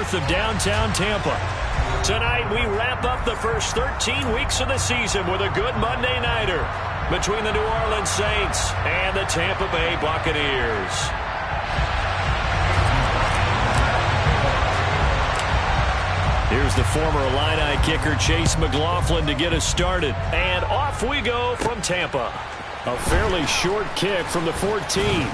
north of downtown Tampa. Tonight, we wrap up the first 13 weeks of the season with a good Monday nighter between the New Orleans Saints and the Tampa Bay Buccaneers. Here's the former Illini kicker Chase McLaughlin to get us started. And off we go from Tampa. A fairly short kick from the 14.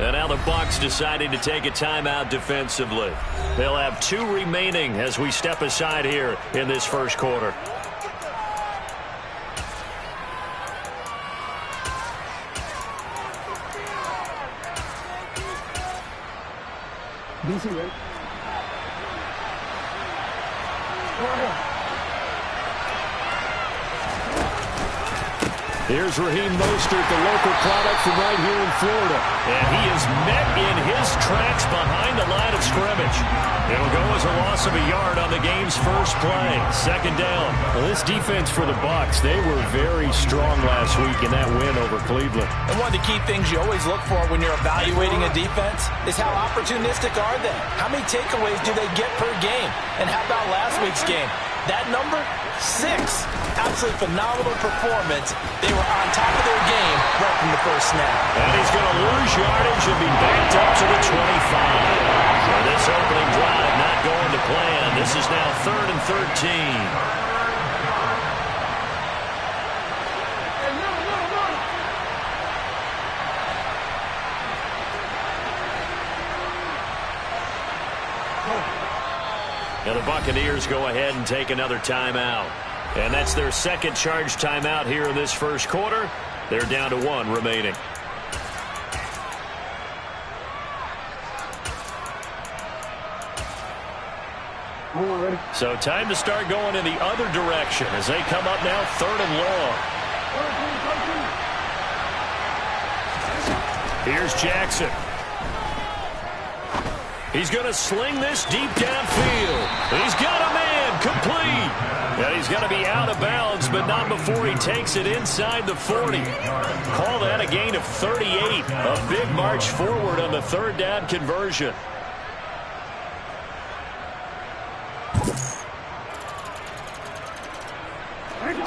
And now the Bucs deciding to take a timeout defensively. They'll have 2 remaining as we step aside here in this first quarter. DC, right? Here's Raheem Mostert, the local product from right here in Florida. And he is met in his tracks behind the line of scrimmage. It'll go as a loss of a yard on the game's first play. Second down. Well, this defense for the Bucs, they were very strong last week in that win over Cleveland. And one of the key things you always look for when you're evaluating a defense is how opportunistic are they? How many takeaways do they get per game? And how about last week's game? That number, 6. Absolutely phenomenal performance. They were on top of their game right from the first snap. And he's going to lose yardage and be backed up to the 25. So this opening drive not going to plan. This is now 3rd and 13. Now the Buccaneers go ahead and take another timeout. And that's their second charge timeout here in this first quarter. They're down to 1 remaining. So time to start going in the other direction as they come up now 3rd and long. Here's Jackson. He's going to sling this deep downfield. He's got a man complete. And he's going to be out of bounds, but not before he takes it inside the 40. Call that a gain of 38. A big march forward on the 3rd down conversion.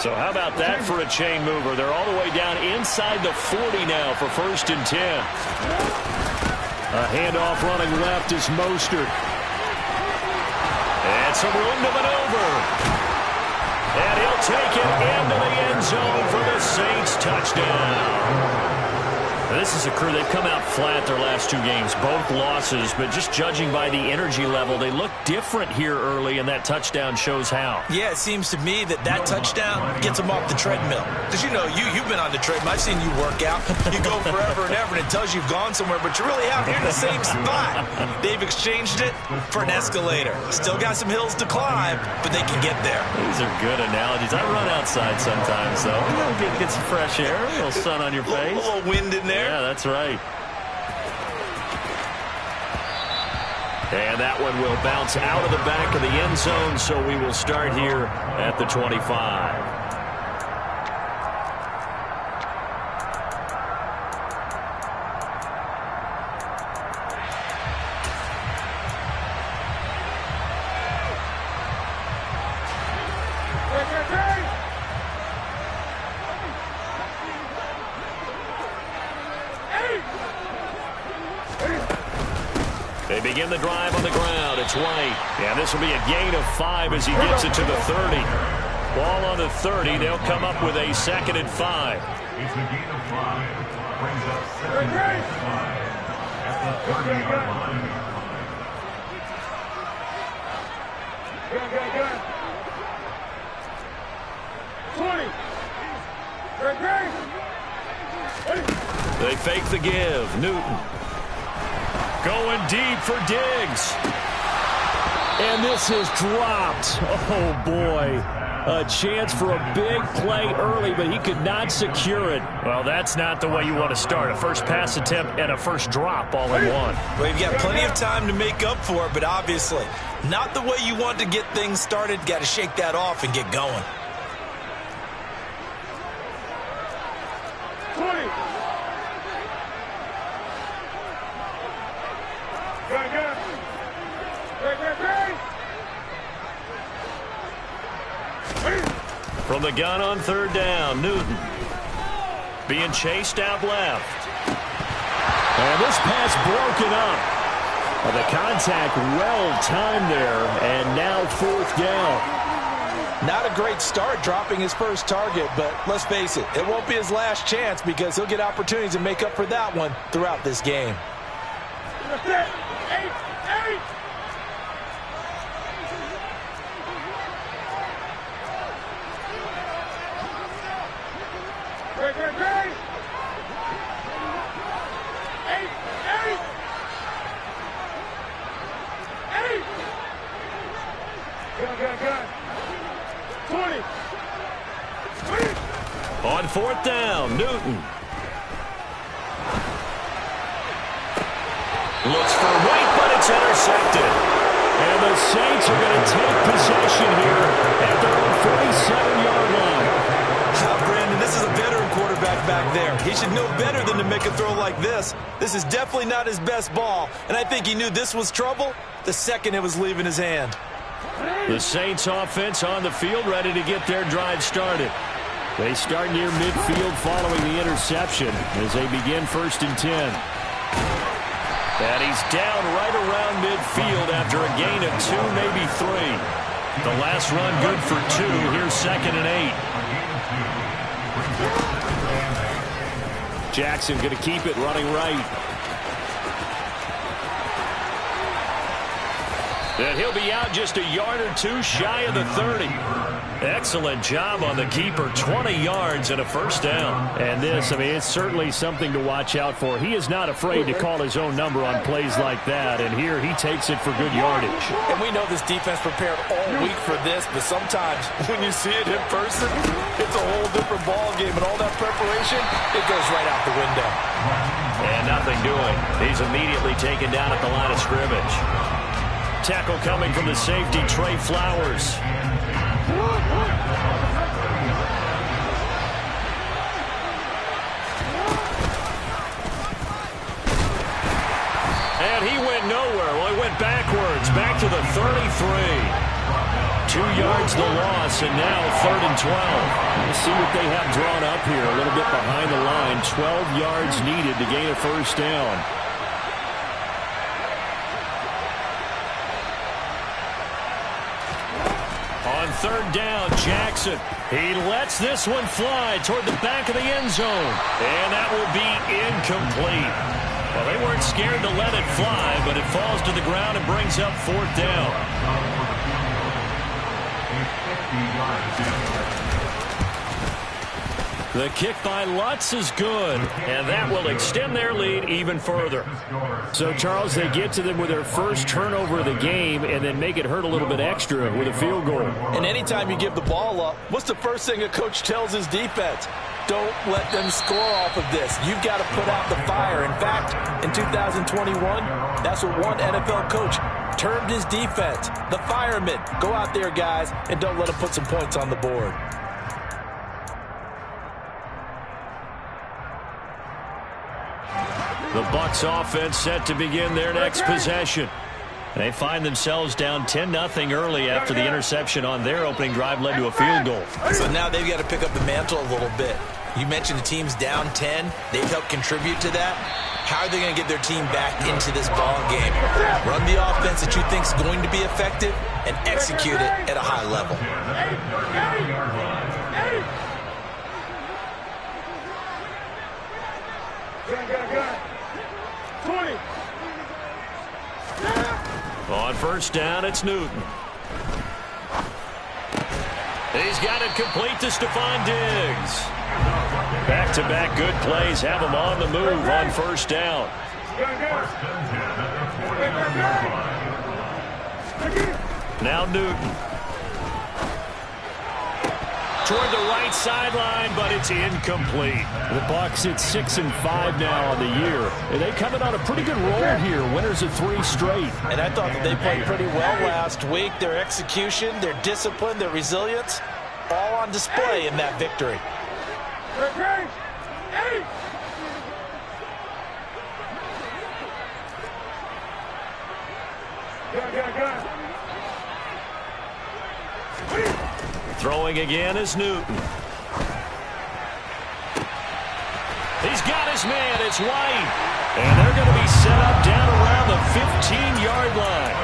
So how about that for a chain mover? They're all the way down inside the 40 now for 1st and 10. A handoff running left is Mostert. And some room to maneuver. And he'll take it into the end zone for the Saints touchdown. This is a crew, they've come out flat their last 2 games, both losses, but just judging by the energy level, they look different here early, and that touchdown shows how. Yeah, it seems to me that touchdown gets them off the treadmill. Because, you know, you've been on the treadmill. I've seen you work out. You go forever and ever, and it tells you you've gone somewhere, but you're really out here in the same spot. They've exchanged it for an escalator. Still got some hills to climb, but they can get there. These are good analogies. I run outside sometimes, though. You know, get some fresh air, a little sun on your face. A little wind in there. Yeah, that's right. And that one will bounce out of the back of the end zone, so we will start here at the 25. They begin the drive on the ground. It's White. And this will be a gain of 5 as he gets it to the 30. Ball on the 30. They'll come up with a 2nd and 5. It's a gain of 5. Brings up 2nd and 5 at the 30-yard line. They fake the give. Newton. Going deep for Diggs. And this is dropped. Oh, boy. A chance for a big play early, but he could not secure it. Well, that's not the way you want to start. A first pass attempt and a first drop all in one. Well, you've got plenty of time to make up for it, but obviously not the way you want to get things started. Got to shake that off and get going. 20. From the gun on third down, Newton. Being chased out left. And this pass broken up. Well, the contact well-timed there, and now fourth down. Not a great start dropping his first target, but let's face it, it won't be his last chance because he'll get opportunities to make up for that one throughout this game. 8. On fourth down, Newton. Looks for White, but it's intercepted. And the Saints are going to take possession here at their own 47-yard line. Brandon, this is a veteran quarterback back there. He should know better than to make a throw like this. This is definitely not his best ball, and I think he knew this was trouble the second it was leaving his hand. The Saints offense on the field, ready to get their drive started. They start near midfield following the interception as they begin 1st and 10. And he's down right around midfield after a gain of 2, maybe 3. The last run good for 2. Here's 2nd and 8. Jackson going to keep it running right. And he'll be out just a yard or 2 shy of the 30. Excellent job on the keeper. 20 yards and a first down. And this, I mean, it's certainly something to watch out for. He is not afraid to call his own number on plays like that. And here he takes it for good yardage. And we know this defense prepared all week for this, but sometimes when you see it in person, it's a whole different ball game. And all that preparation, it goes right out the window. And nothing doing. He's immediately taken down at the line of scrimmage. Tackle coming from the safety, Trey Flowers. And he went nowhere. Well, he went backwards, back to the 33. 2 yards the loss, and now 3rd and 12. Let's see what they have drawn up here. A little bit behind the line. 12 yards needed to gain a first down. On 3rd down, Jackson. He lets this one fly toward the back of the end zone. And that will be incomplete. Well, they weren't scared to let it fly, but it falls to the ground and brings up 4th down. The kick by Lutz is good, and that will extend their lead even further. So, Charles, they get to them with their first turnover of the game and then make it hurt a little bit extra with a field goal. And anytime you give the ball up, what's the first thing a coach tells his defense? Don't let them score off of this. You've got to put out the fire. In fact, in 2021, that's what one NFL coach termed his defense. The firemen. Go out there, guys, and don't let them put some points on the board. The Bucs offense set to begin their next possession. They find themselves down 10-0 early after the interception on their opening drive led to a field goal. So now they've got to pick up the mantle a little bit. You mentioned the team's down 10. They've helped contribute to that. How are they going to get their team back into this ball game? Run the offense that you think is going to be effective and execute it at a high level. On 1st down, it's Newton. He's got it complete to Stephon Diggs. Back-to-back good plays have him on the move on 1st down. 1st and 10 at their 40-yard line. Now Newton. Toward the right sideline, but it's incomplete. The Bucs at 6-5 now on the year. And they coming on a pretty good roll here. Winners of 3 straight. And I thought that they played pretty well last week. Their execution, their discipline, their resilience, all on display in that victory. Throwing again is Newton. He's got his man. It's White. And they're going to be set up down around the 15-yard line.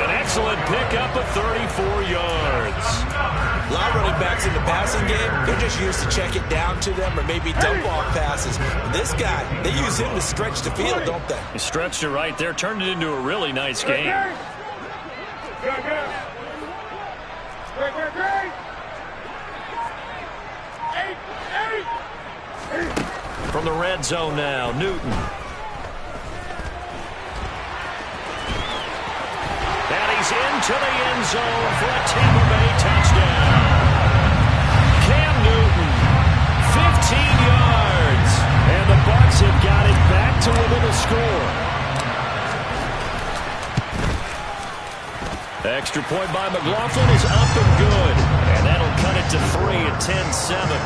An excellent pickup of 34 yards. A lot of running backs in the passing game, they're just used to check it down to them or maybe dump off passes. This guy, they use him to stretch the field, don't they? He stretched it right there, turned it into a really nice game. From the red zone now, Newton. And he's into the end zone for a Tampa Bay touchdown. Cam Newton, 15 yards. And the Bucs have got it back to within a score. Extra point by McLaughlin is up and good. And that'll cut it to 3 at 10-7.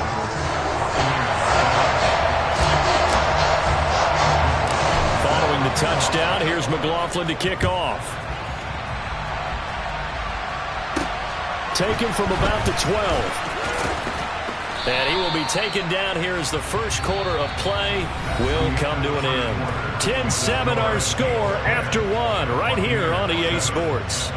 Following the touchdown, here's McLaughlin to kick off. Taken from about the 12. And he will be taken down here as the first quarter of play will come to an end. 10-7 our score after 1 right here on EA Sports.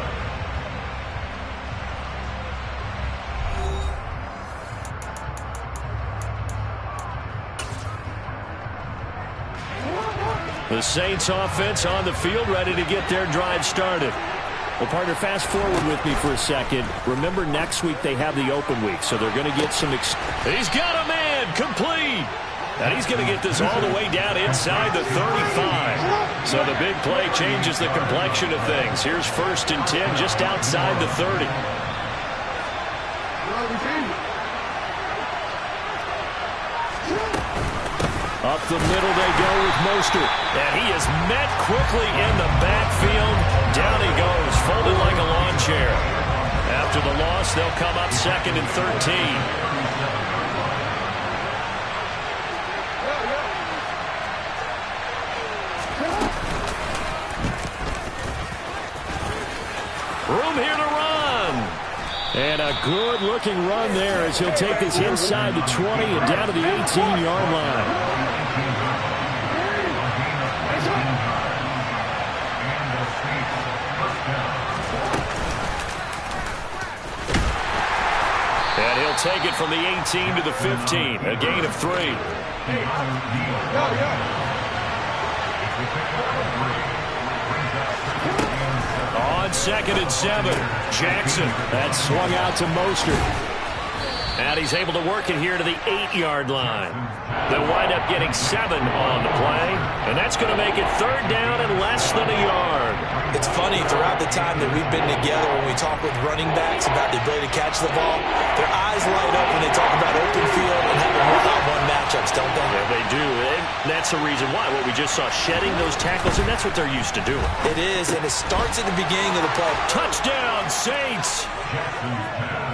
The Saints offense on the field, ready to get their drive started. Well, partner, fast forward with me for a second. Remember, next week they have the open week, so they're going to get some... He's got a man, complete. And he's going to get this all the way down inside the 35. So the big play changes the complexion of things. Here's 1st and 10 just outside the 30. Up the middle they go with Mostert. And he is met quickly in the backfield. Down he goes, folded like a lawn chair. After the loss, they'll come up 2nd and 13. Room here to run. And a good-looking run there as he'll take this inside the 20 and down to the 18-yard line. And he'll take it from the 18 to the 15, a gain of 3. On 2nd and 7, Jackson. That swung out to Mostert. And he's able to work it here to the 8-yard line. They'll wind up getting 7 on the play, and that's going to make it 3rd down and less than a yard. It's funny, throughout the time that we've been together, when we talk with running backs about the ability to catch the ball, their eyes light up when they talk about open field and having one-on-one matchups, don't they? Yeah, they do. And that's the reason why. What we just saw, shedding those tackles, and that's what they're used to doing. It is, and it starts at the beginning of the play. Touchdown, Saints!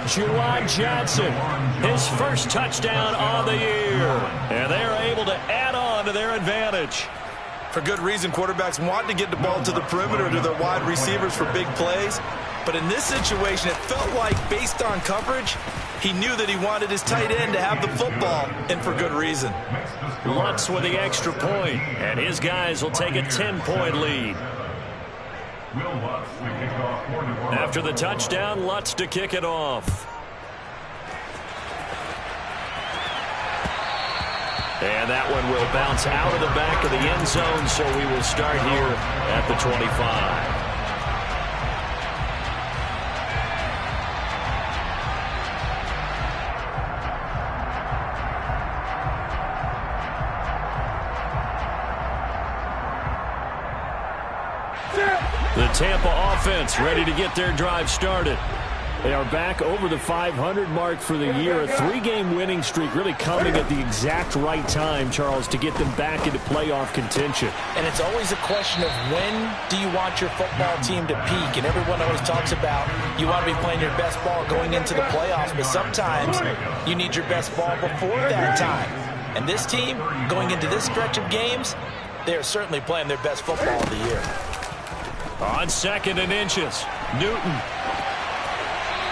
Juwan Johnson, his first touchdown on the year. And they're able to add on to their advantage. For good reason, quarterbacks want to get the ball to the perimeter to their wide receivers for big plays. But in this situation, it felt like, based on coverage, he knew that he wanted his tight end to have the football, and for good reason. Lutz with the extra point, and his guys will take a 10-point lead. After the touchdown, Lutz to kick it off. And that one will bounce out of the back of the end zone, so we will start here at the 25. The Tampa offense ready to get their drive started. They are back over the 500 mark for the year. A 3-game winning streak really coming at the exact right time, Charles, to get them back into playoff contention. And it's always a question of when do you want your football team to peak? And everyone always talks about you want to be playing your best ball going into the playoffs, but sometimes you need your best ball before that time. And this team, going into this stretch of games, they are certainly playing their best football of the year. On 2nd and inches, Newton.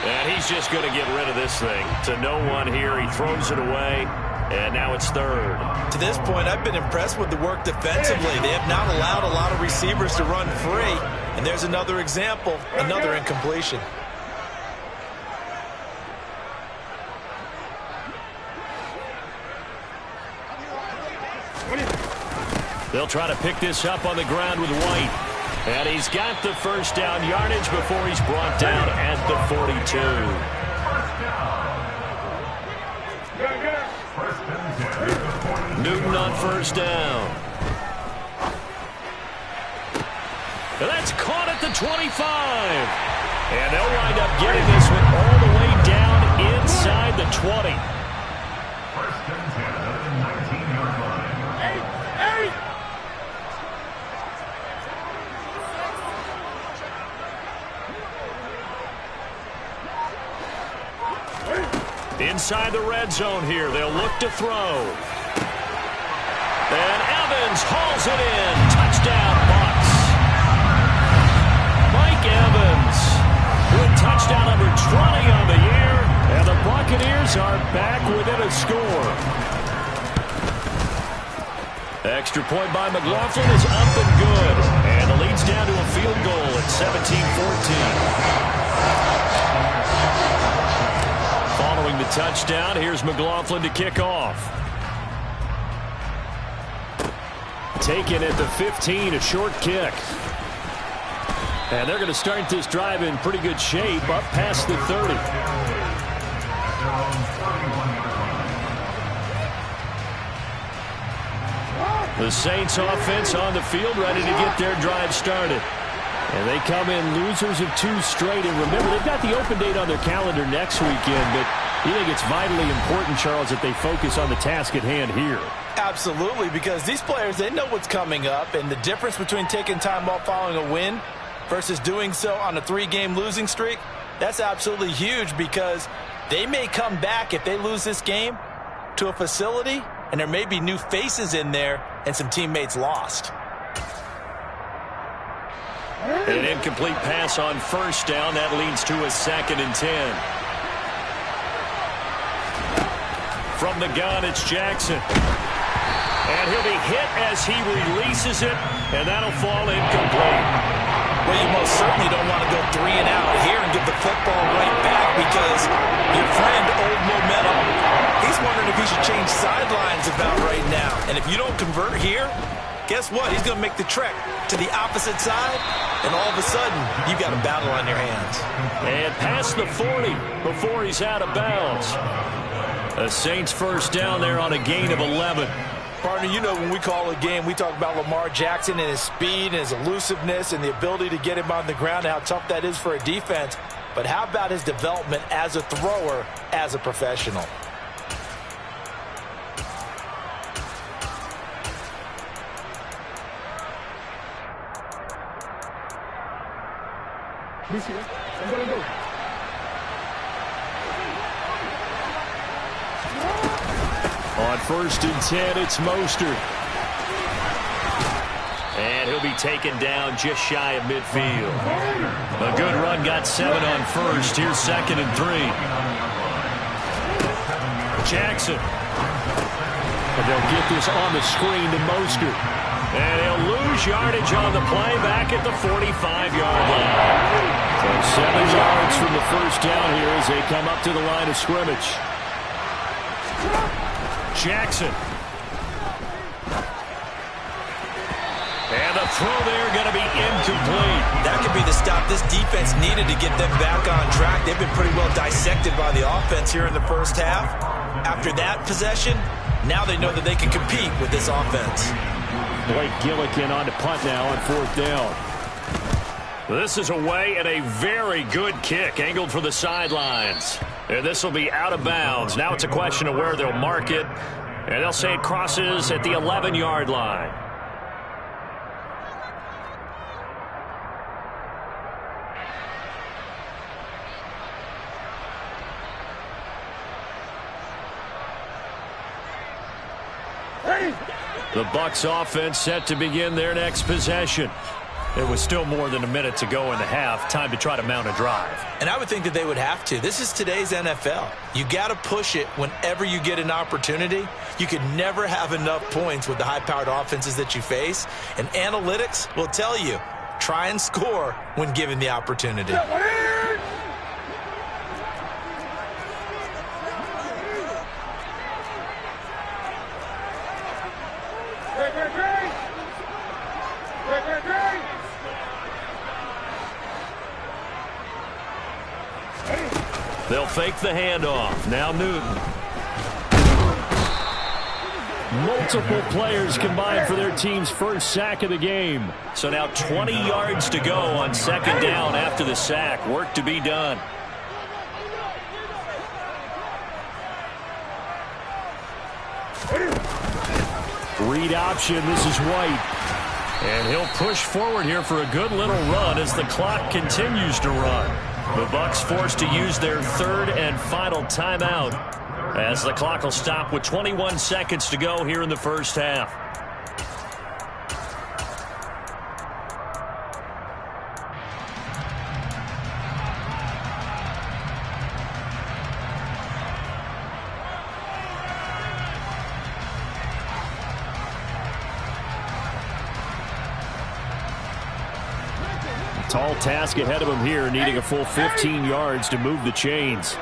And he's just going to get rid of this thing. To no one here. He throws it away. And now it's 3rd. To this point, I've been impressed with the work defensively. They have not allowed a lot of receivers to run free. And there's another example, another incompletion. They'll try to pick this up on the ground with White. And he's got the first down yardage before he's brought down at the 42. Newton on first down. And that's caught at the 25. And they'll wind up getting this one all the way down inside the 20. First and 10 at the 19-yard line. Inside the red zone here. They'll look to throw. And Evans hauls it in. Touchdown, Bucs. Mike Evans with touchdown number 20 on the year. And the Buccaneers are back within a score. Extra point by McLaughlin is up and good. And the lead's down to a field goal at 17-14. Following the touchdown, here's McLaughlin to kick off. Taken at the 15, a short kick. And they're going to start this drive in pretty good shape, up past the 30. The Saints offense on the field, ready to get their drive started. And they come in losers of 2 straight. And remember, they've got the open date on their calendar next weekend. But you think it's vitally important, Charles, that they focus on the task at hand here? Absolutely, because these players, they know what's coming up. And the difference between taking time off following a win versus doing so on a 3-game losing streak, that's absolutely huge, because they may come back if they lose this game to a facility, and there may be new faces in there and some teammates lost. An incomplete pass on first down. That leads to a 2nd and 10. From the gun, it's Jackson. And he'll be hit as he releases it, and that'll fall incomplete. Well, you most certainly don't want to go 3 and out here and give the football right back, because your friend, Old Momentum, he's wondering if he should change sidelines about right now. And if you don't convert here, guess what? He's going to make the trek to the opposite side, and all of a sudden, you've got a battle on your hands. And past the 40 before he's out of bounds. A Saints first down there on a gain of 11. Partner, you know when we call a game, we talk about Lamar Jackson and his speed and his elusiveness and the ability to get him on the ground, how tough that is for a defense. But how about his development as a thrower, as a professional? On 1st and 10, it's Mostert. And he'll be taken down just shy of midfield. A good run, got 7 on first. Here's 2nd and 3. Jackson. And they'll get this on the screen to Mostert. And he'll lose yardage on the play back at the 45-yard line. So 7 yards from the first down here as they come up to the line of scrimmage. Jackson. And the throw there going to be incomplete. That could be the stop this defense needed to get them back on track. They've been pretty well dissected by the offense here in the first half. After that possession, now they know that they can compete with this offense. Blake Gillikin on to punt now on 4th down. This is away and a very good kick, angled for the sidelines. And this will be out of bounds. Now it's a question of where they'll mark it. And they'll say it crosses at the 11-yard line. The Bucs offense set to begin their next possession. It was still more than a minute to go in the half. Time to try to mount a drive. And I would think that they would have to. This is today's NFL. You got to push it whenever you get an opportunity. You could never have enough points with the high-powered offenses that you face. And analytics will tell you, try and score when given the opportunity. They'll fake the handoff. Now Newton. Multiple players combined for their team's first sack of the game. So now 20 yards to go on second down after the sack. Work to be done. Read option. This is White. And he'll push forward here for a good little run as the clock continues to run. The Bucs forced to use their third and final timeout as the clock will stop with 21 seconds to go here in the first half. Tall task ahead of him here, needing a full 15 yards to move the chains.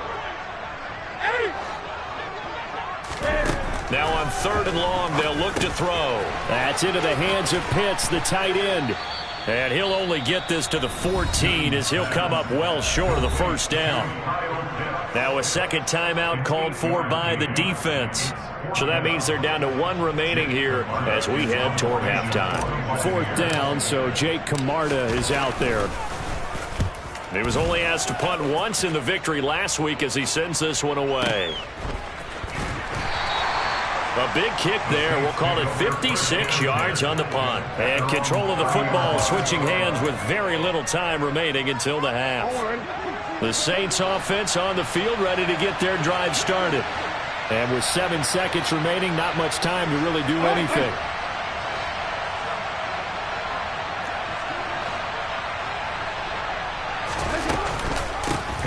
Now on third and long, they'll look to throw. That's into the hands of Pitts, the tight end. And he'll only get this to the 14 as he'll come up well short of the first down. Now a second timeout called for by the defense. So that means they're down to one remaining here as we head toward halftime. Fourth down, so Jake Camarda is out there. He was only asked to punt once in the victory last week as he sends this one away. A big kick there. We'll call it 56 yards on the punt. And control of the football switching hands with very little time remaining until the half. The Saints offense on the field ready to get their drive started. And with 7 seconds remaining, not much time to really do anything.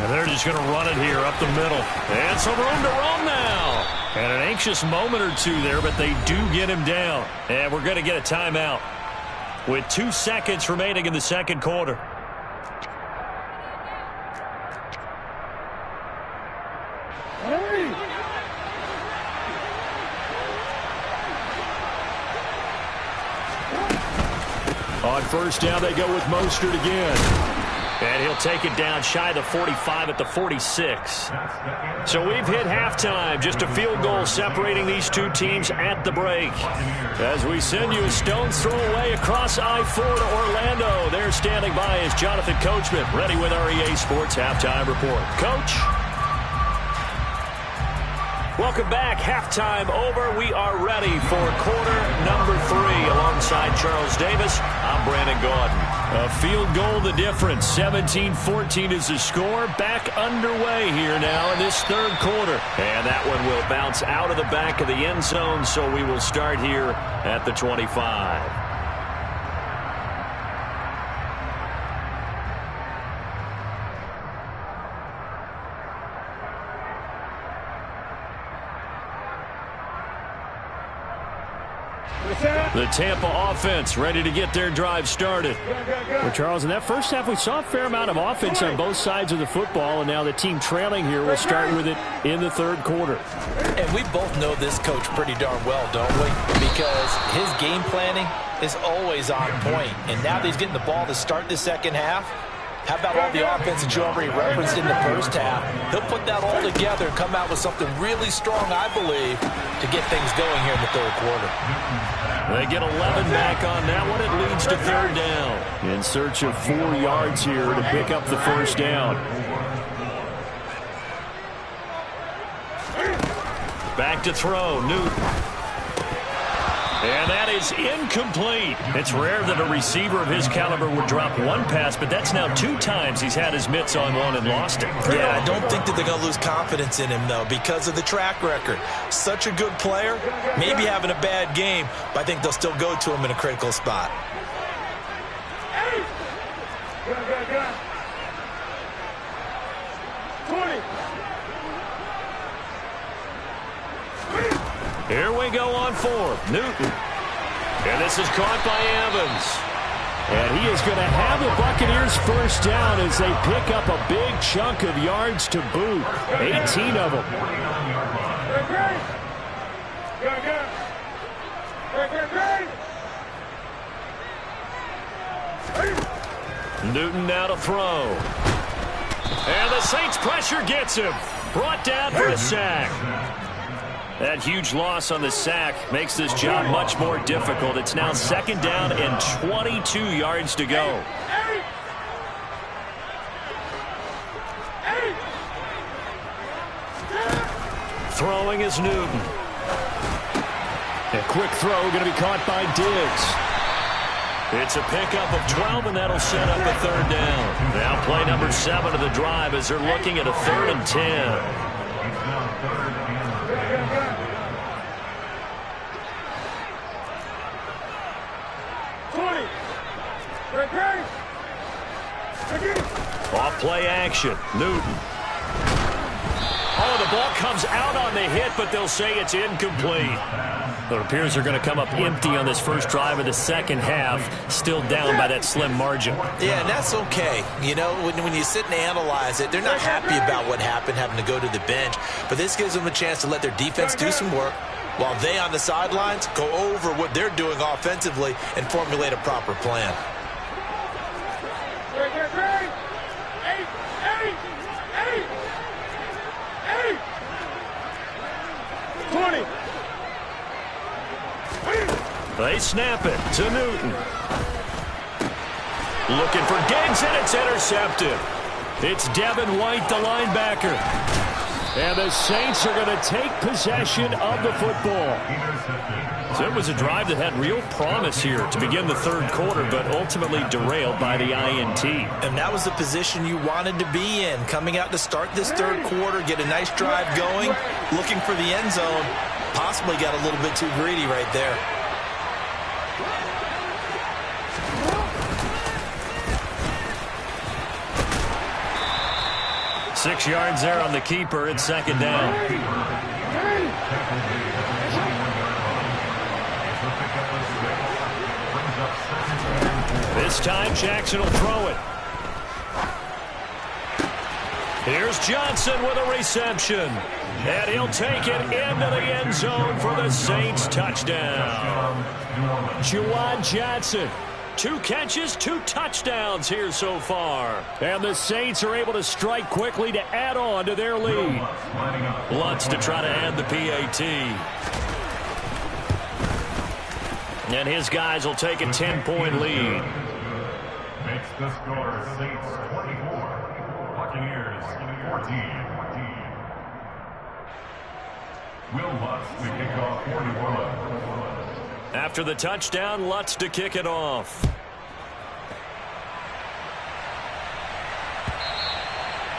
And they're just going to run it here up the middle. And some room to roam now. And an anxious moment or two there, but they do get him down. And we're going to get a timeout with 2 seconds remaining in the second quarter. On first down, they go with Mostert again. And he'll take it down shy of the 45 at the 46. So we've hit halftime. Just a field goal separating these two teams at the break. As we send you a stone's throw away across I-4 to Orlando. There standing by is Jonathan Coachman, ready with our EA Sports Halftime Report. Coach? Welcome back. Halftime over. We are ready for quarter number 3. Alongside Charles Davis, I'm Brandon Gaudin. A field goal the difference. 17-14 is the score. Back underway here now in this third quarter. And that one will bounce out of the back of the end zone, so we will start here at the 25. The Tampa offense ready to get their drive started. Well, Charles, in that first half, we saw a fair amount of offense on both sides of the football, and now the team trailing here will start with it in the third quarter. And we both know this coach pretty darn well, don't we? Because his game planning is always on point. And now that he's getting the ball to start the second half, how about all the offense that you already referenced in the first half? He'll put that all together and come out with something really strong, I believe, to get things going here in the third quarter. They get 11 back on that one. It leads to third down. In search of 4 yards here to pick up the first down. Back to throw, Newton. And that is incomplete. It's rare that a receiver of his caliber would drop one pass, but that's now 2 times he's had his mitts on one and lost it. Yeah, I don't think that they're going to lose confidence in him, though, because of the track record. Such a good player, maybe having a bad game, but I think they'll still go to him in a critical spot. Here we go on 4th. Newton. And this is caught by Evans. And he is going to have the Buccaneers first down as they pick up a big chunk of yards to boot. 18 of them. Newton now to throw. And the Saints pressure gets him. Brought down for a sack. That huge loss on the sack makes this job much more difficult. It's now 2nd down and 22 yards to go. Throwing is Newton. A quick throw going to be caught by Diggs. It's a pickup of 12, and that'll set up a third down. Now play number 7 of the drive as they're looking at a 3rd and 10. Off play action. Newton. Oh, the ball comes out on the hit, but they'll say it's incomplete. It appears they're going to come up empty on this first drive of the second half, still down by that slim margin. Yeah, and that's okay. You know, when you sit and analyze it, they're not happy about what happened, having to go to the bench. But this gives them a chance to let their defense do some work while they on the sidelines go over what they're doing offensively and formulate a proper plan. They snap it to Newton. Looking for Diggs, and it's intercepted. It's Devin White, the linebacker. And the Saints are going to take possession of the football. So it was a drive that had real promise here to begin the third quarter, but ultimately derailed by the INT. And that was the position you wanted to be in, coming out to start this third quarter, get a nice drive going, looking for the end zone. Possibly got a little bit too greedy right there. Six yards there on the keeper. It's 2nd down. This time Jackson will throw it. Here's Johnson with a reception. And he'll take it into the end zone for the Saints touchdown. Juwan Johnson. 2 catches, 2 touchdowns here so far. And the Saints are able to strike quickly to add on to their lead. Lutz to try to add the PAT. And his guys will take a 10-point lead. Makes the score Saints 24, Buccaneers 14. Will Lutz to kick off 41. After the touchdown, Lutz to kick it off.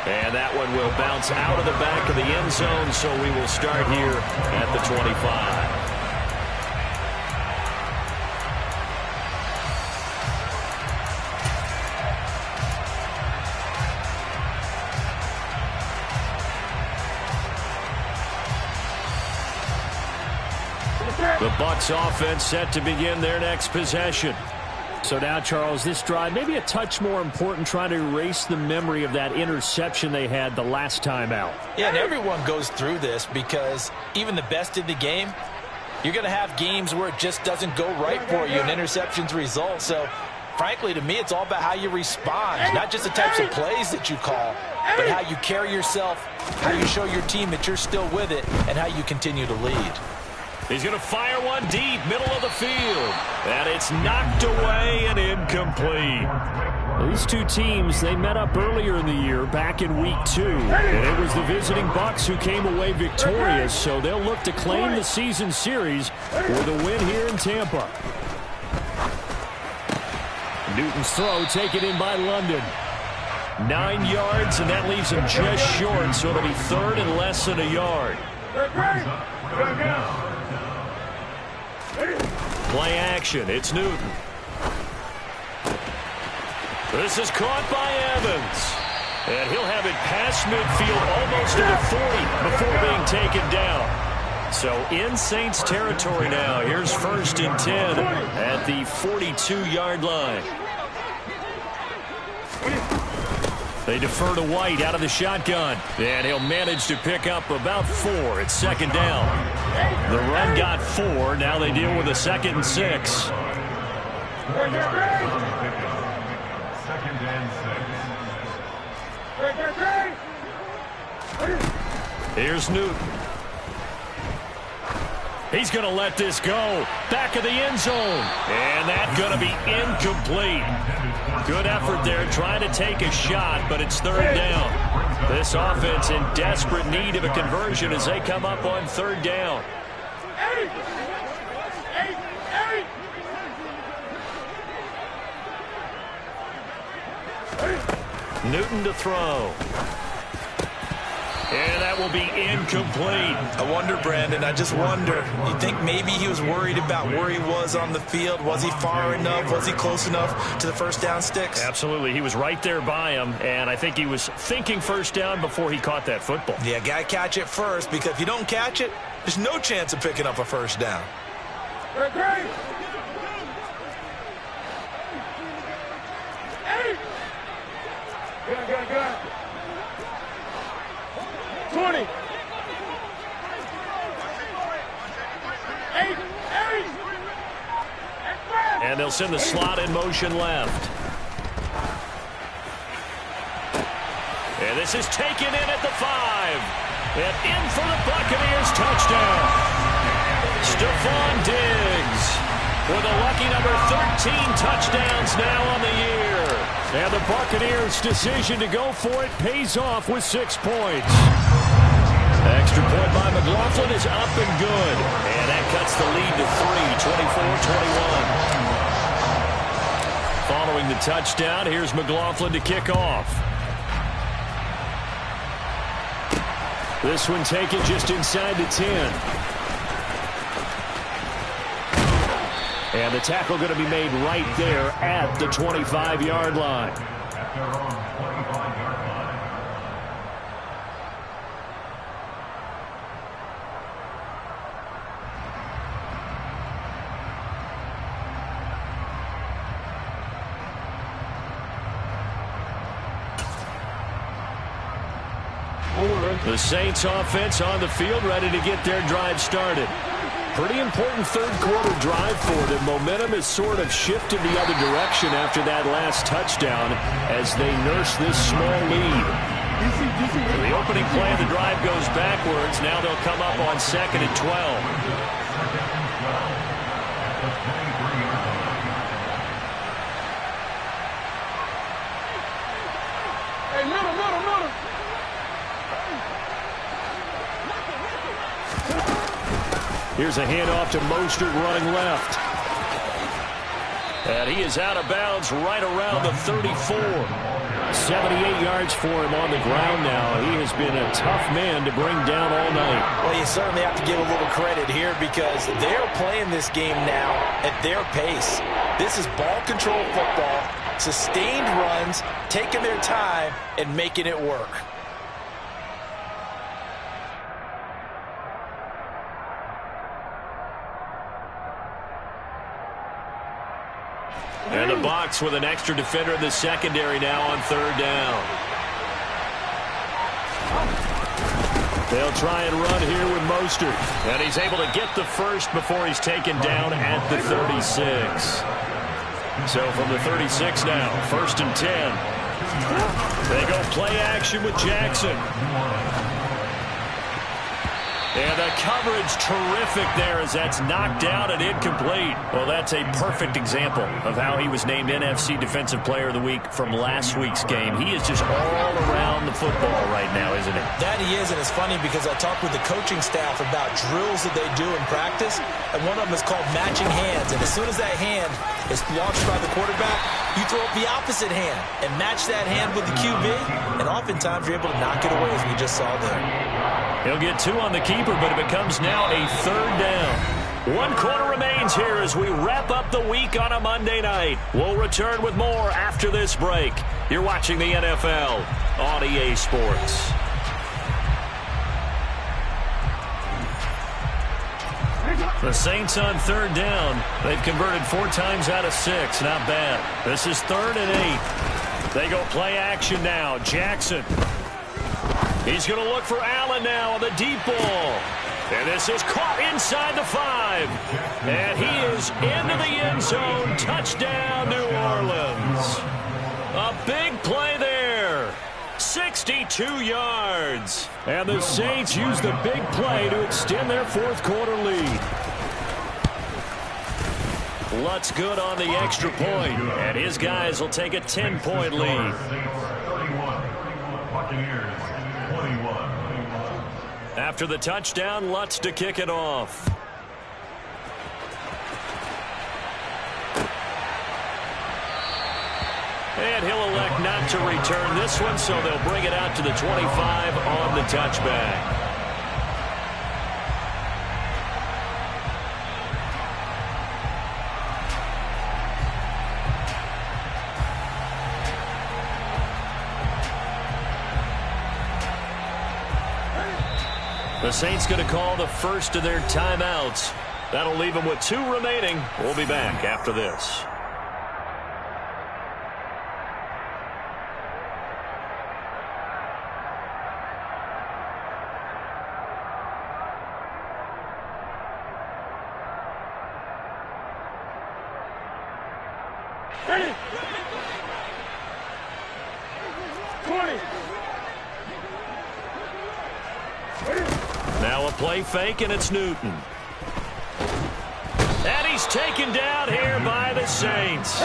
And that one will bounce out of the back of the end zone, so we will start here at the 25. The Bucs offense set to begin their next possession. So now, Charles, this drive maybe a touch more important, trying to erase the memory of that interception they had the last time out. Yeah, and everyone goes through this because even the best in the game, you're going to have games where it just doesn't go right for you and interceptions result. So, frankly, to me, it's all about how you respond, not just the types of plays that you call, but how you carry yourself, how you show your team that you're still with it, and how you continue to lead. He's going to fire one deep, middle of the field. And it's knocked away and incomplete. These two teams, they met up earlier in the year, back in Week 2. And it was the visiting Bucs who came away victorious, so they'll look to claim the season series with a win here in Tampa. Newton's throw taken in by London. 9 yards, and that leaves him just short, so it'll be third and less than a yard. Play action. It's Newton. This is caught by Evans. And he'll have it past midfield almost to the 40 before being taken down. So in Saints territory now. Here's 1st and 10 at the 42-yard line. They defer to White out of the shotgun. And he'll manage to pick up about 4. It's 2nd down. The run got 4. Now they deal with a 2nd and 6. 2nd and 6. Here's Newton. He's going to let this go. Back of the end zone. And that's going to be incomplete. Good effort there trying to take a shot, but it's 3rd down. This offense in desperate need of a conversion as they come up on 3rd down. Newton to throw. And that will be incomplete. I wonder, Brandon, I just wonder. You think maybe he was worried about where he was on the field? Was he far enough? Was he close enough to the 1st down sticks? Absolutely. He was right there by him, and I think he was thinking 1st down before he caught that football. Yeah, got to catch it first, because if you don't catch it, there's no chance of picking up a 1st down. Good. 20. 8. And they'll send the slot in motion left. And this is taken in at the 5. And in for the Buccaneers touchdown. Stephon Diggs with a lucky number 13 touchdowns now on the year. And the Buccaneers' decision to go for it pays off with 6 points. Extra point by McLaughlin is up and good. And that cuts the lead to 3, 24-21. Following the touchdown, here's McLaughlin to kick off. This one taken just inside the 10. And the tackle going to be made right there at the 25-yard line. At their own 25-yard line. The Saints offense on the field, ready to get their drive started. Pretty important third-quarter drive for them. Momentum has sort of shifted the other direction after that last touchdown as they nurse this small lead. The opening play of the drive goes backwards. Now they'll come up on 2nd and 12. Here's a handoff to Mostert running left. And he is out of bounds right around the 34. 78 yards for him on the ground now. He has been a tough man to bring down all night. Well, you certainly have to give a little credit here because they're playing this game now at their pace. This is ball control football, sustained runs, taking their time and making it work. And the Bucs with an extra defender in the secondary now on 3rd down. They'll try and run here with Mostert. And he's able to get the first before he's taken down at the 36. So from the 36 now, 1st and 10. They go play action with Jackson. And the coverage terrific there as that's knocked down and incomplete. Well, that's a perfect example of how he was named NFC Defensive Player of the Week from last week's game. He is just all around the football right now, isn't he? That he is, and it's funny because I talked with the coaching staff about drills that they do in practice, and one of them is called matching hands. And as soon as that hand is launched by the quarterback, you throw up the opposite hand and match that hand with the QB, and oftentimes you're able to knock it away, as we just saw there. He'll get 2 on the keeper, but it becomes now a 3rd down. 1 quarter remains here as we wrap up the week on a Monday night. We'll return with more after this break. You're watching the NFL on EA Sports. The Saints on 3rd down. They've converted 4 times out of 6. Not bad. This is 3rd and 8. They go play action now. Jackson. He's going to look for Allen now on the deep ball. And this is caught inside the 5. And he is into the end zone. Touchdown, New Orleans. A big play there. 62 yards. And the Saints use the big play to extend their 4th quarter lead. Lutz good on the extra point. And his guys will take a 10-point lead. After the touchdown, Lutz to kick it off. And he'll elect not to return this one, so they'll bring it out to the 25 on the touchback. The Saints going to call the first of their timeouts. That'll leave them with 2 remaining. We'll be back after this. Ready. 20. Now a play fake, and it's Newton. And he's taken down here by the Saints.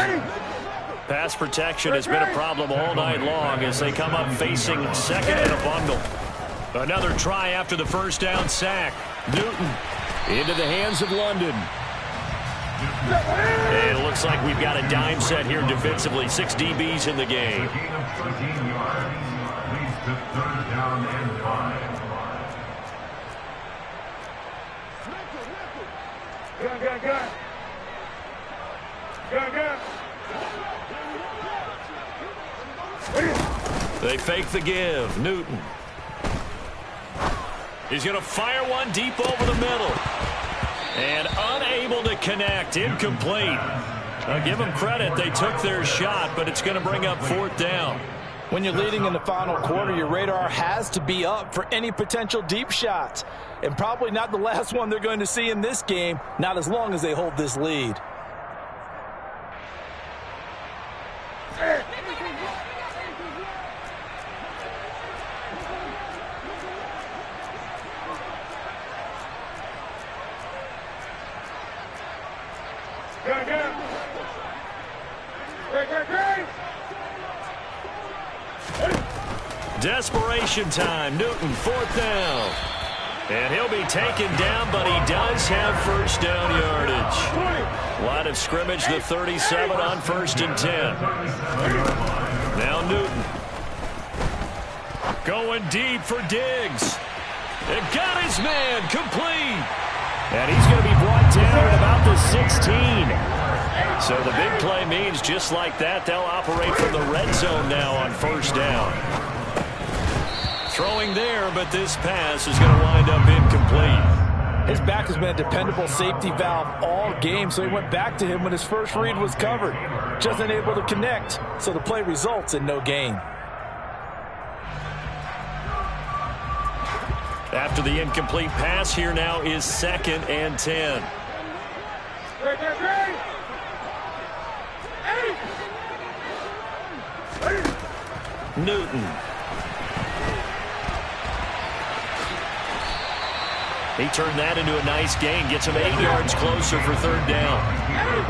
Pass protection has been a problem all night long as they come up facing 2nd in a bundle. Another try after the 1st down sack. Newton into the hands of London. And it looks like we've got a dime set here defensively. 6 DBs in the game. 13 yards. Leads to 3rd down and 5. They fake the give. Newton. He's going to fire one deep over the middle. And unable to connect. Incomplete. I'll give them credit. They took their shot, but it's going to bring up 4th down. When you're leading in the final quarter, your radar has to be up for any potential deep shots. And probably not the last one they're going to see in this game, not as long as they hold this lead. Desperation time. Newton, 4th down. And he'll be taken down, but he does have 1st down yardage. Line of scrimmage, the 37 on 1st and 10. Now Newton. Going deep for Diggs. And got his man complete. And he's going to be brought down at about the 16. So the big play means just like that, they'll operate from the red zone now on 1st down. Throwing there, but this pass is going to wind up incomplete. His back has been a dependable safety valve all game, so he went back to him when his first read was covered. Just unable to connect, so the play results in no gain. After the incomplete pass, here now is 2nd and 10. Newton. He turned that into a nice gain. Gets him 8 yards closer for third down.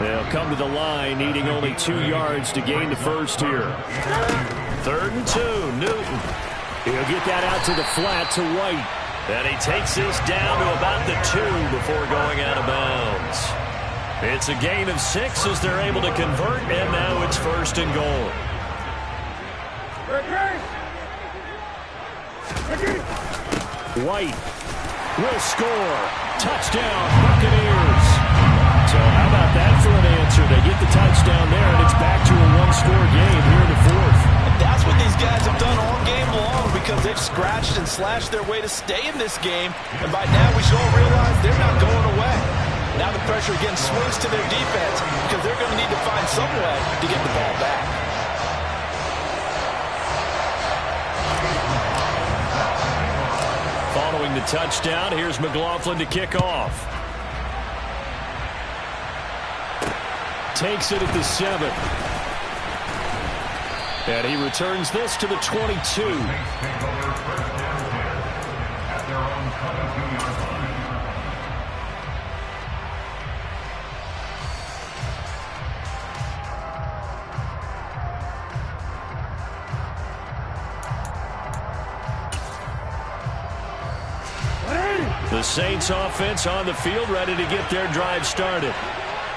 They'll come to the line, needing only 2 yards to gain the first here. 3rd and 2. Newton. He'll get that out to the flat to White. And he takes this down to about the 2 before going out of bounds. It's a gain of 6 as they're able to convert, and now it's 1st and goal. White will score. Touchdown, Buccaneers. So how about that for an answer? They get the touchdown there, and it's back to a one-score game here in the 4th. And that's what these guys have done all game long because they've scratched and slashed their way to stay in this game. And by now we should all realize they're not going away. Now the pressure again swings to their defense because they're going to need to find some way to get the ball back. Following the touchdown, here's McLaughlin to kick off. Takes it at the 7. And he returns this to the 22. The Saints offense on the field, ready to get their drive started.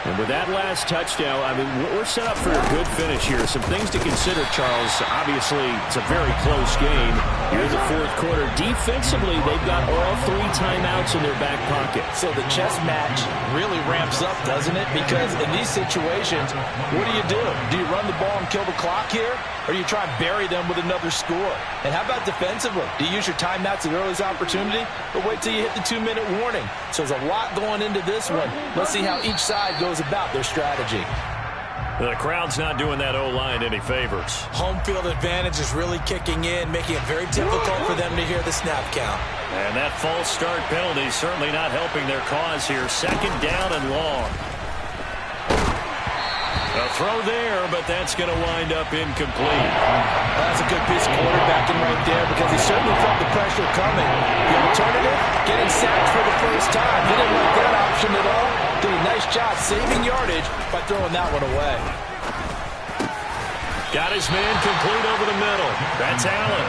And with that last touchdown, I mean, we're set up for a good finish here. Some things to consider, Charles. Obviously, it's a very close game. Here in the 4th quarter. Defensively, they've got all 3 timeouts in their back pocket. So the chess match really ramps up, doesn't it? Because in these situations, what do? Do you run the ball and kill the clock here? Or do you try and bury them with another score? And how about defensively? Do you use your timeouts at earliest opportunity? Or wait till you hit the 2-minute warning? So there's a lot going into this one. Let's see how each side goes about their strategy. The crowd's not doing that O-line any favors. Home field advantage is really kicking in, making it very difficult for them to hear the snap count. And that false start penalty is certainly not helping their cause here. 2nd down and long. A throw there, but that's going to wind up incomplete. That's a good piece of quarterbacking right there because he certainly felt the pressure coming. The alternative, getting sacked for the first time. He didn't like that option at all. Did a nice job saving yardage by throwing that one away. Got his man complete over the middle. That's Allen.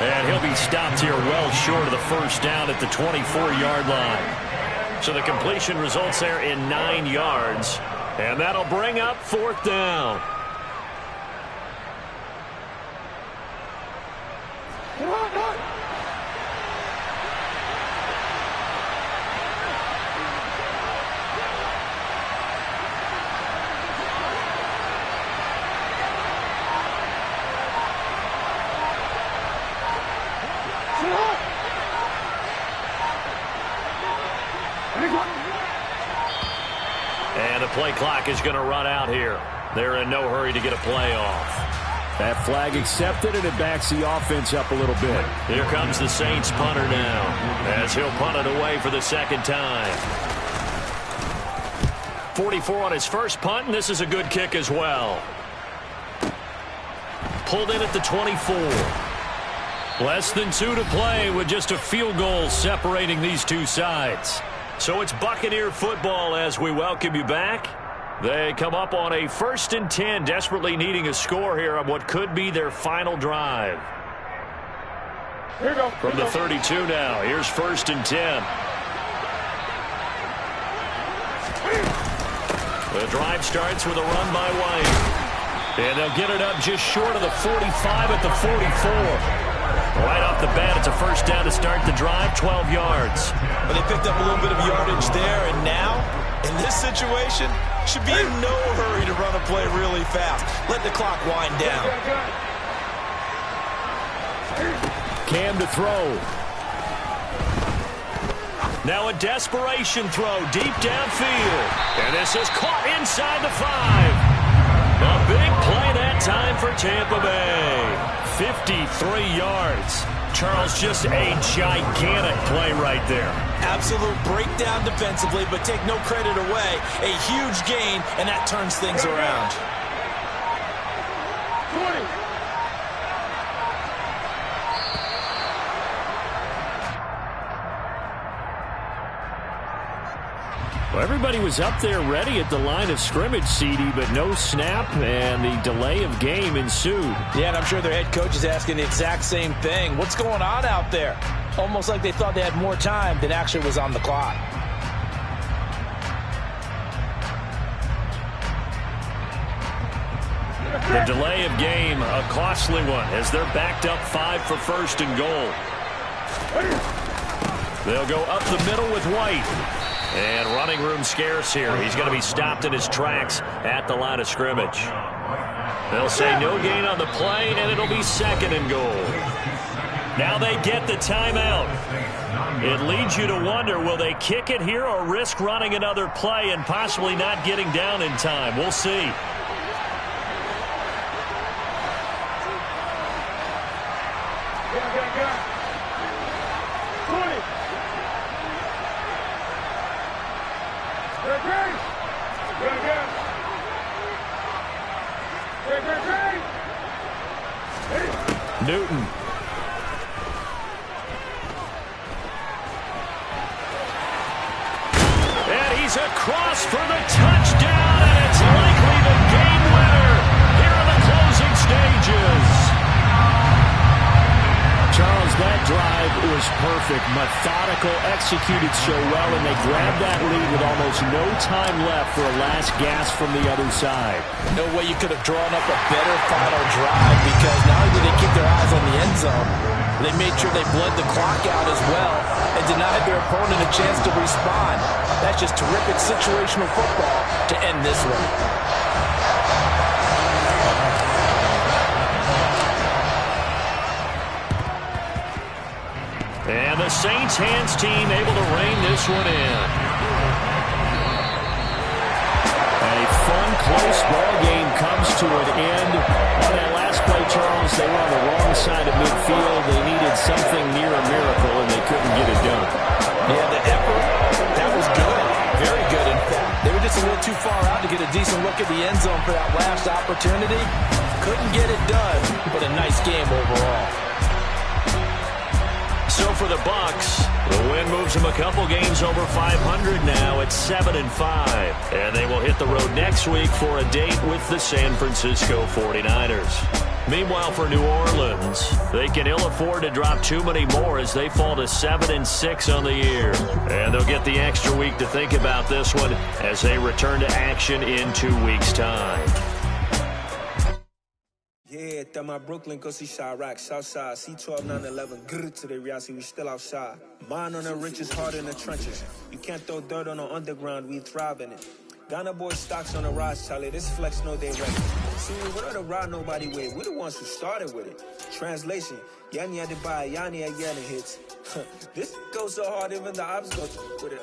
And he'll be stopped here well short of the first down at the 24-yard line. So the completion results there in 9 yards. And that'll bring up 4th down. And the play clock is going to run out here. They're in no hurry to get a play off. That flag accepted, and it backs the offense up a little bit. Here comes the Saints punter now, as he'll punt it away for the 2nd time. 44 on his first punt, and this is a good kick as well. Pulled in at the 24. Less than 2 to play with just a field goal separating these two sides. So it's Buccaneer football as we welcome you back. They come up on a 1st and 10, desperately needing a score here on what could be their final drive. From the 32 now, here's 1st and 10. The drive starts with a run by White. And they'll get it up just short of the 45 at the 44. Right off the bat, it's a first down to start the drive, 12 yards. But they picked up a little bit of yardage there, and now, in this situation, should be in no hurry to run a play really fast. Let the clock wind down. Cam to throw. Now a desperation throw deep downfield. And this is caught inside the 5. A big play that time for Tampa Bay. 53 yards. Charles, just a gigantic play right there. Absolute breakdown defensively, but take no credit away. A huge gain, and that turns things around. 20. Well, everybody was up there ready at the line of scrimmage, CD, but no snap, and the delay of game ensued. Yeah, and I'm sure their head coach is asking the exact same thing. What's going on out there? Almost like they thought they had more time than actually was on the clock. The delay of game, a costly one, as they're backed up 5 for first and goal. They'll go up the middle with White. And running room scarce here. He's going to be stopped in his tracks at the line of scrimmage. They'll say no gain on the play, and it'll be second and goal. Now they get the timeout. It leads you to wonder, will they kick it here or risk running another play and possibly not getting down in time? We'll see. Newton. And he's across for the touchdown, and it's likely the game winner here in the closing stages. Charles, that drive was perfect. Methodical, executed so well, and they grabbed that lead with almost no time left for a last gasp from the other side. No way you could have drawn up a better final drive, because not only did they keep their eyes on the end zone, they made sure they bled the clock out as well and denied their opponent a chance to respond. That's just terrific situational football to end this one. And the Saints hands team able to rein this one in. A fun, close ball game comes to an end. On that last play, Charles, they were on the wrong side of midfield. They needed something near a miracle, and they couldn't get it done. Yeah, the effort, that was good. Very good, in fact. They were just a little too far out to get a decent look at the end zone for that last opportunity. Couldn't get it done, but a nice game overall. So for the Bucs, the win moves them a couple games over 500 now at 7-5. And they will hit the road next week for a date with the San Francisco 49ers. Meanwhile, for New Orleans, they can ill afford to drop too many more as they fall to 7-6 on the year. And they'll get the extra week to think about this one as they return to action in 2 weeks' time. Yeah, that my Brooklyn, go see Chirac, Southside, C12, 911, grrr to the reality, we still outside. Mine on the riches, hard in the trenches. You can't throw dirt on the underground, we thrive in it. Ghana boy stocks on the rise, Charlie, this flex no day record. See, we were the ride nobody with, we the ones who started with it. Translation, Yanni had to buy, Yanni had Yanni hits. This goes so hard, even the ops go with it,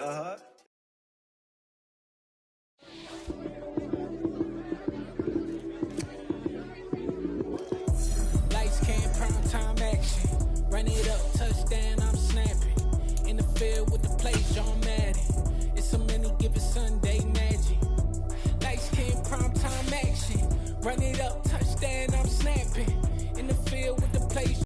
Run it up, touchdown, I'm snapping. In the field with the plays, John Madden. It's a many given Sunday magic. Lights came prime time action. Run it up, touchdown, I'm snapping.